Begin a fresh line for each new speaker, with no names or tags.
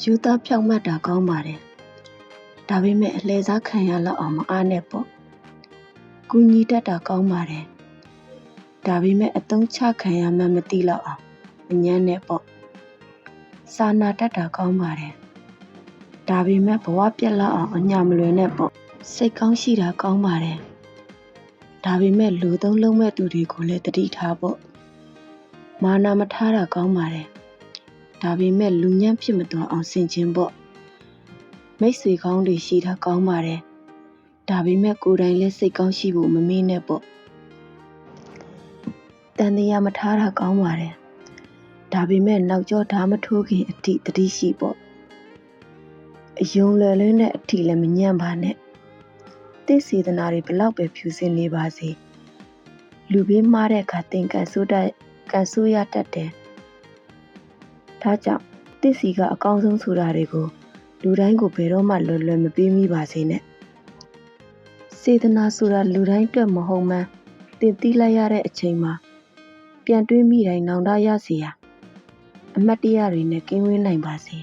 ယူသားဖြောင့်မတ်တာကောင်းပါတယ်။ဒါပေမဲ့အလဲစားခံရလောက်အောင်မအားနဲ့ပေါ့။ကူညီတတ်တာကောင်းပါတယ်။ဒါပေမဲ့အသုံးချခံရမှမသိလောက်အောင်မညံ့နဲ့ပေါ့။စာနာတတ်တာကောင်းပါတယ်။ဒါပေမဲ့ဘဝပြက်လောက်အောင်အညာမလွယ်နဲ့ပေါ့။စိတ်ကောင်းရှိတာကောင်းပါတယ်။ဒါပေမဲ့လူသုံးလုံးမဲ့သူတွေကိုလည်းတတိထားပေါ့။မာနာမထားတာကောင်းပါတယ်။ဒါပေမဲ့လူညံ့ဖြစ်မသွားအောင်ဆင်ခြင်ပေါ့မိတ်ဆွေကောင်းတွေရှိတာကောင်းပါတယ်ဒါပေမဲ့ကိုယ်တိုင်လည်းစိတ်ကောင်းရှိဖို့မမေ့နဲ့ပေါ့တန်တရားမထားတာကောင်းပါတယ်ဒါပေမဲ့နောက်ကျောဓာမထိုးခင်အထိတတိရှိပေါ့အယုံလွယ်လွန်းတဲ့အထိလည်းမညံ့ပါနဲ့တင့်စေတနာတွေဘလောက်ပဲဖြူစင်နေပါစေလူဘေးမှားတဲ့အခါသင်ကန်ဆိုးရတတ်တယ်ဒါကြောင့်တင့်စီကအကောင်းဆုံးဆိုတာတွေကိုလူတိုင်းကိုဘယ်တော့မှလွယ်လွယ်မပေးမိပါစေနဲ့စေတနာဆိုတာလူတိုင်းအတွက်မဟုတ်မှန်းသင်သိလိုက်ရတဲ့အချိန်မှာပြန်တွေးမိတိုင်းနောင်တရစေရာအမတ်တရားတွေနဲ့ကင်းဝေးနိုင်ပါစေ